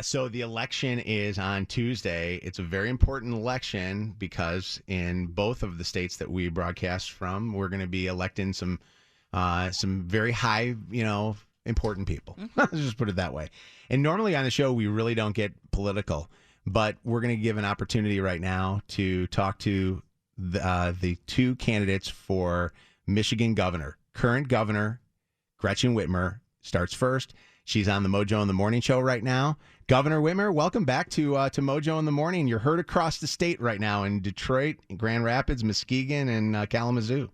So the election is on Tuesday. It's a very important election because in both of the states that we broadcast from, we're going to be electing some very high, important people. Let's just put it that way. And normally on the show, we really don't get political, but we're going to give an opportunity right now to talk to the two candidates for Michigan governor. Current governor Gretchen Whitmer starts first. She's on the Mojo in the Morning show right now. Governor Whitmer, welcome back to Mojo in the Morning. You're heard across the state right now in Detroit, Grand Rapids, Muskegon, and Kalamazoo.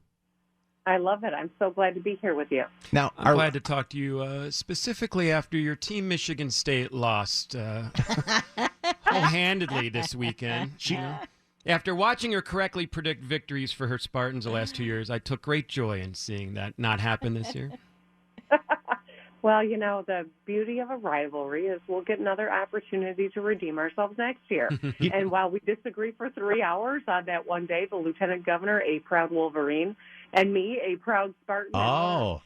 I love it. I'm so glad to be here with you. Now, I'm glad to talk to you specifically after your team, Michigan State, lost whole-handedly this weekend. After watching her correctly predict victories for her Spartans the last 2 years, I took great joy in seeing that not happen this year. Well, the beauty of a rivalry is we'll get another opportunity to redeem ourselves next year. And while we disagree for 3 hours on that one day, the lieutenant governor, a proud Wolverine, and me, a proud Spartan. Oh,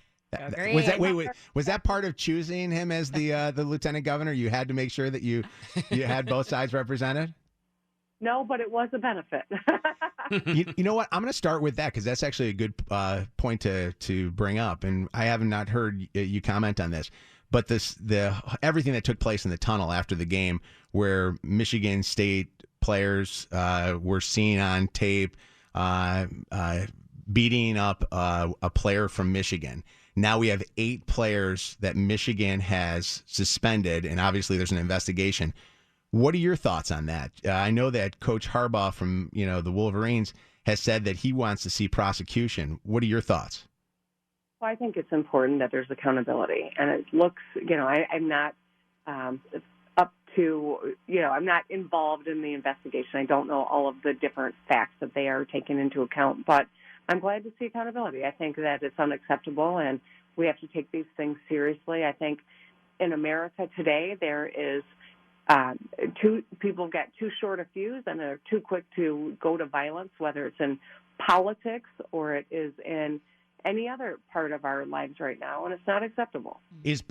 was that part of choosing him as the lieutenant governor? You had to make sure that you had both sides represented? No, but it was a benefit. You know what? I'm going to start with that because that's actually a good point to bring up, and I have not heard you comment on this. But everything that took place in the tunnel after the game, where Michigan State players were seen on tape beating up a player from Michigan. Now we have 8 players that Michigan has suspended, and obviously there's an investigation. What are your thoughts on that? I know that Coach Harbaugh from the Wolverines has said that he wants to see prosecution. What are your thoughts? Well, I think it's important that there's accountability, and it looks, I'm not I'm not involved in the investigation. I don't know all of the different facts that they are taking into account, but I'm glad to see accountability. I think that it's unacceptable, and we have to take these things seriously. I think in America today there is people get too short a fuse and are too quick to go to violence, whether it's in politics or it is in any other part of our lives right now, and it's not acceptable. Is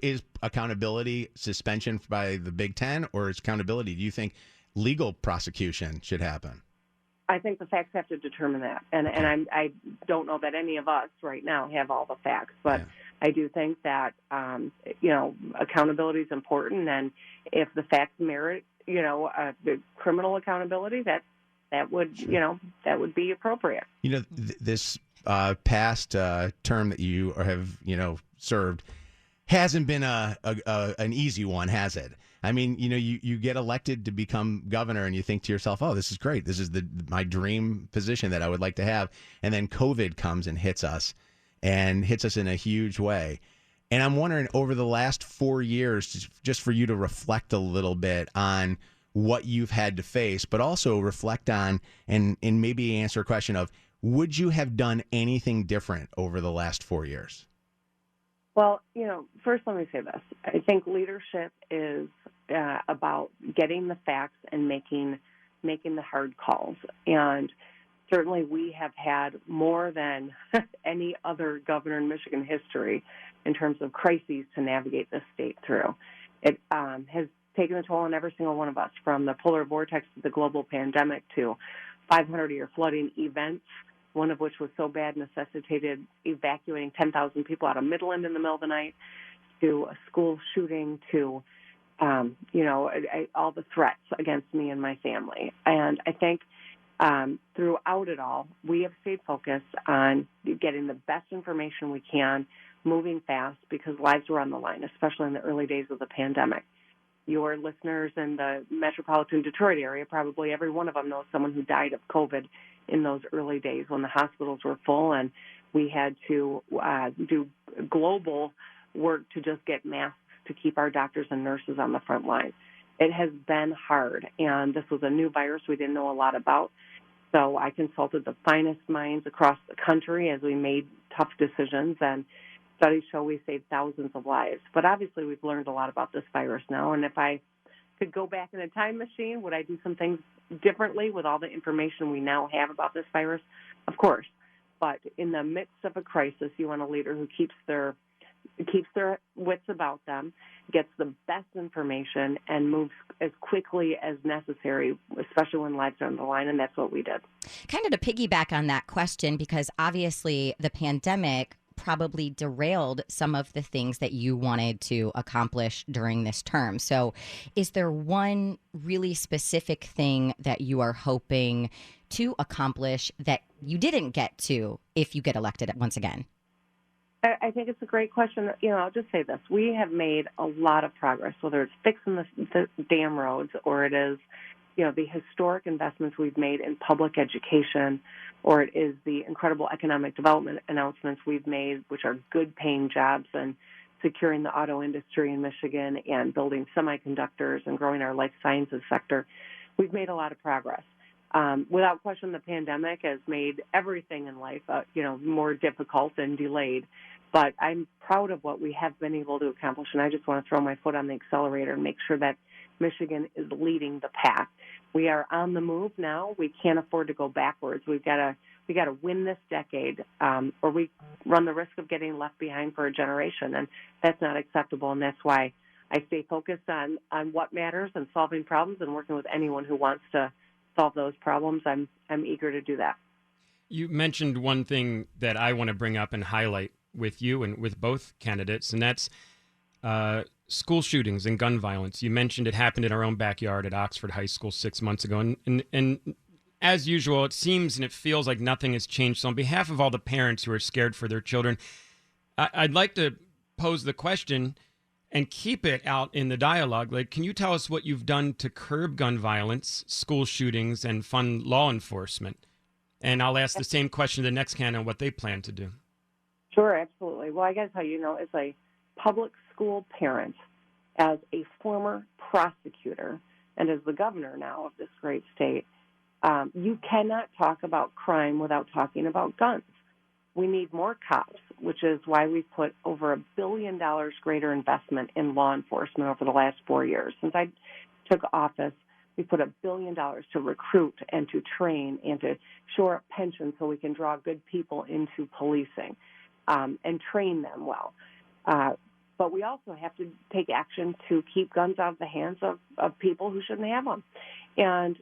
accountability suspension by the Big Ten, or is accountability, do you think legal prosecution should happen? I think the facts have to determine that, and I don't know that any of us right now have all the facts, but yeah. I do think that accountability is important, and if the facts merit the criminal accountability, that would be appropriate. This past term that you have served hasn't been an easy one, has it? I mean, you get elected to become governor and you think to yourself, oh, this is great. This is my dream position that I would like to have. And then COVID comes and hits us in a huge way. And I'm wondering, over the last 4 years, just for you to reflect a little bit on what you've had to face, but also reflect on and maybe answer a question of, would you have done anything different over the last 4 years? Well, first let me say this. I think leadership is about getting the facts and making the hard calls. And certainly we have had more than any other governor in Michigan history in terms of crises to navigate this state through. It has taken a toll on every single one of us, from the polar vortex to the global pandemic to 500-year flooding events, one of which was so bad necessitated evacuating 10,000 people out of Midland in the middle of the night, to a school shooting, to all the threats against me and my family. And I think throughout it all, we have stayed focused on getting the best information we can, moving fast, because lives were on the line, especially in the early days of the pandemic. Your listeners in the metropolitan Detroit area, probably every one of them knows someone who died of COVID in those early days when the hospitals were full and we had to do global work to just get masks to keep our doctors and nurses on the front line. It has been hard, and this was a new virus we didn't know a lot about. So I consulted the finest minds across the country as we made tough decisions, and studies show we saved thousands of lives. But obviously we've learned a lot about this virus now, and if I could go back in a time machine, would I do some things differently with all the information we now have about this virus? Of course. But in the midst of a crisis, you want a leader who keeps their keeps their wits about them, gets the best information, and moves as quickly as necessary, especially when lives are on the line, and that's what we did. Kind of to piggyback on that question, because obviously the pandemic probably derailed some of the things that you wanted to accomplish during this term. So is there one really specific thing that you are hoping to accomplish that you didn't get to if you get elected once again? I think it's a great question. I'll just say this. We have made a lot of progress, whether it's fixing the dam roads or it is, the historic investments we've made in public education, or it is the incredible economic development announcements we've made, which are good-paying jobs and securing the auto industry in Michigan and building semiconductors and growing our life sciences sector. We've made a lot of progress. Without question, the pandemic has made everything in life, more difficult and delayed. But I'm proud of what we have been able to accomplish, and I just want to throw my foot on the accelerator and make sure that Michigan is leading the pack. We are on the move now. We can't afford to go backwards. We got to win this decade, or we run the risk of getting left behind for a generation, and that's not acceptable. And that's why I stay focused on what matters and solving problems and working with anyone who wants to solve those problems. I'm eager to do that. You mentioned one thing that I want to bring up and highlight with you and with both candidates, and that's school shootings and gun violence. You mentioned it happened in our own backyard at Oxford High School 6 months ago, and as usual, it seems and it feels like nothing has changed. So on behalf of all the parents who are scared for their children, I'd like to pose the question and keep it out in the dialogue. Like, can you tell us what you've done to curb gun violence, school shootings, and fund law enforcement? And I'll ask the same question to the next candidate on what they plan to do. Sure, absolutely. Well, I got to tell you, as a public school parent, as a former prosecutor, and as the governor now of this great state, you cannot talk about crime without talking about guns. We need more cops, which is why we've put over $1 billion greater investment in law enforcement over the last 4 years. Since I took office, we put $1 billion to recruit and to train and to shore up pensions so we can draw good people into policing and train them well. But we also have to take action to keep guns out of the hands of people who shouldn't have them. And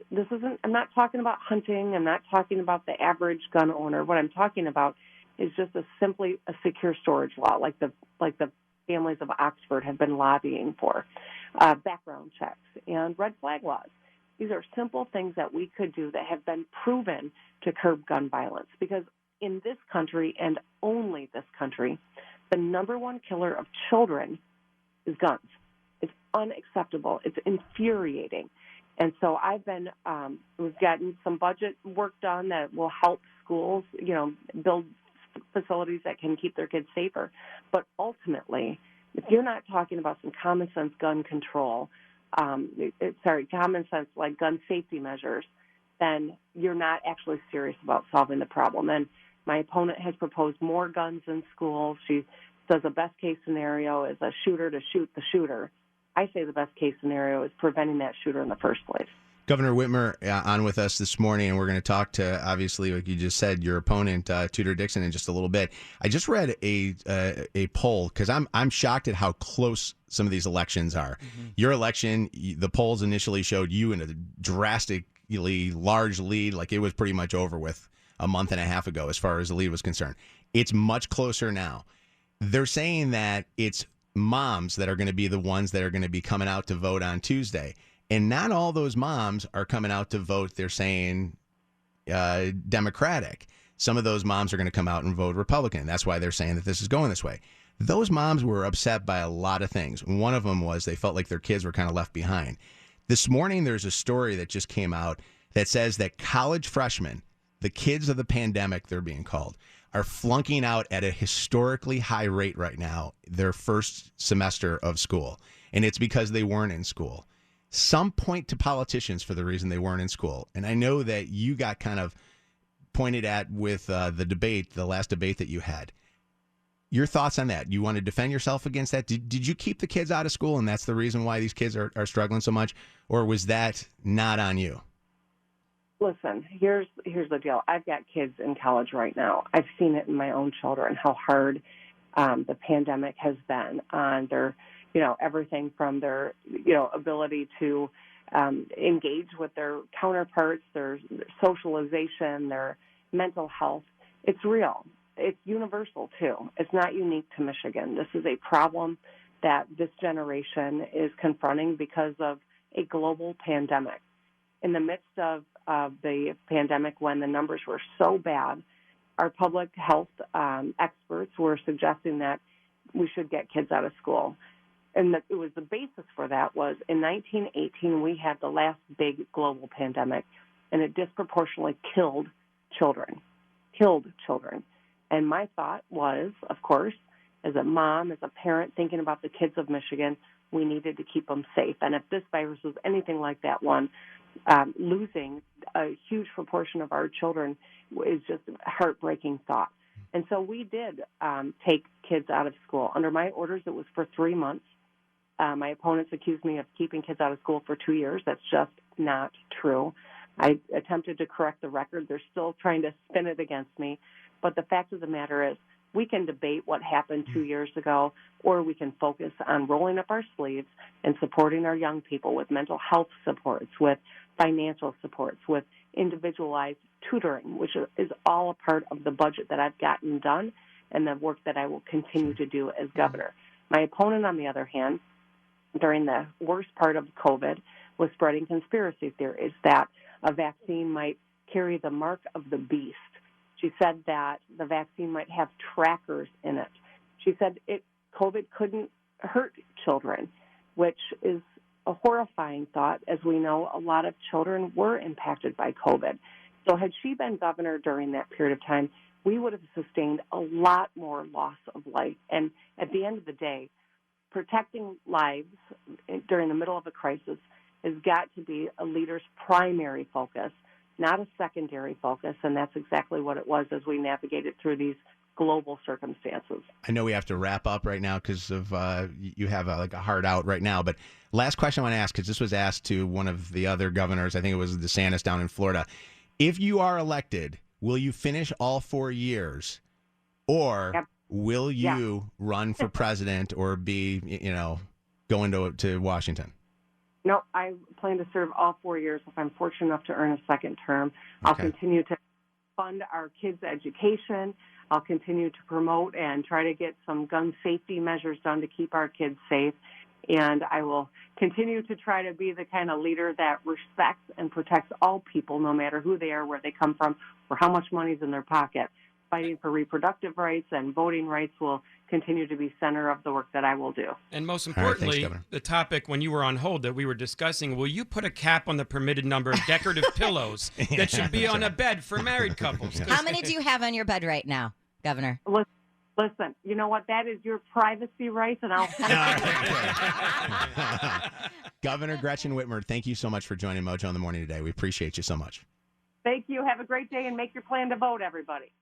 I'm not talking about hunting. I'm not talking about the average gun owner. What I'm talking about is just simply a secure storage law, like the families of Oxford have been lobbying for, background checks and red flag laws. These are simple things that we could do that have been proven to curb gun violence, because in this country and only this country, the number one killer of children is guns. It's unacceptable. It's infuriating. And so we've gotten some budget work done that will help schools, build facilities that can keep their kids safer. But ultimately, if you're not talking about some common sense gun control, common sense like gun safety measures, then you're not actually serious about solving the problem. And my opponent has proposed more guns in schools. She says the best case scenario is a shooter to shoot the shooter. I say the best case scenario is preventing that shooter in the first place. Governor Whitmer on with us this morning, and we're going to talk to, obviously, like you just said, your opponent, Tudor Dixon, in just a little bit. I just read a poll, because I'm shocked at how close some of these elections are. Mm-hmm. Your election, the polls initially showed you in a drastically large lead, like it was pretty much over with a month and a half ago as far as the lead was concerned. It's much closer now. They're saying that it's moms that are going to be the ones that are going to be coming out to vote on Tuesday. And not all those moms are coming out to vote, they're saying, Democratic. Some of those moms are going to come out and vote Republican. That's why they're saying that this is going this way. Those moms were upset by a lot of things. One of them was they felt like their kids were kind of left behind. This morning, there's a story that just came out that says that college freshmen, the kids of the pandemic, they're being called, are flunking out at a historically high rate right now, their first semester of school. And it's because they weren't in school. Some point to politicians for the reason they weren't in school. And I know that you got kind of pointed at with the last debate that you had. Your thoughts on that? You want to defend yourself against that? Did you keep the kids out of school and that's the reason why these kids are struggling so much? Or was that not on you? Listen, here's the deal. I've got kids in college right now. I've seen it in my own children, how hard the pandemic has been on their, everything from their, ability to engage with their counterparts, their socialization, their mental health. It's real. It's universal, too. It's not unique to Michigan. This is a problem that this generation is confronting because of a global pandemic. In the midst of the pandemic, when the numbers were so bad, our public health experts were suggesting that we should get kids out of school. And it was the basis for that was in 1918, we had the last big global pandemic, and it disproportionately killed children. And my thought was, of course, as a mom, as a parent thinking about the kids of Michigan, we needed to keep them safe. And if this virus was anything like that one, losing a huge proportion of our children is just a heartbreaking thought. And so we did take kids out of school. Under my orders, it was for 3 months. My opponents accused me of keeping kids out of school for 2 years. That's just not true. I attempted to correct the record. They're still trying to spin it against me. But the fact of the matter is, we can debate what happened 2 years ago, or we can focus on rolling up our sleeves and supporting our young people with mental health supports, with financial supports, with individualized tutoring, which is all a part of the budget that I've gotten done and the work that I will continue to do as governor. My opponent, on the other hand, during the worst part of COVID, was spreading conspiracy theories that a vaccine might carry the mark of the beast. She said that the vaccine might have trackers in it. She said COVID couldn't hurt children, which is a horrifying thought. As we know, a lot of children were impacted by COVID. So had she been governor during that period of time, we would have sustained a lot more loss of life. And at the end of the day, protecting lives during the middle of a crisis has got to be a leader's primary focus, not a secondary focus, and that's exactly what it was as we navigated through these global circumstances. I know we have to wrap up right now because of you have a hard out right now, but last question I want to ask, because this was asked to one of the other governors, I think it was DeSantis down in Florida. If you are elected, will you finish all 4 years, or will you run for president or be, going to Washington? No, I plan to serve all 4 years if I'm fortunate enough to earn a second term. I'll continue to fund our kids' education. I'll continue to promote and try to get some gun safety measures done to keep our kids safe. And I will continue to try to be the kind of leader that respects and protects all people, no matter who they are, where they come from, or how much money's in their pocket. Fighting for reproductive rights and voting rights will continue to be center of the work that I will do. And most importantly, the topic when you were on hold that we were discussing, will you put a cap on the permitted number of decorative pillows that should be on a bed for married couples? How many do you have on your bed right now, Governor? Listen, you know what? That is your privacy rights, and I'll... Governor Gretchen Whitmer, thank you so much for joining Mojo in the Morning today. We appreciate you so much. Thank you. Have a great day, and make your plan to vote, everybody.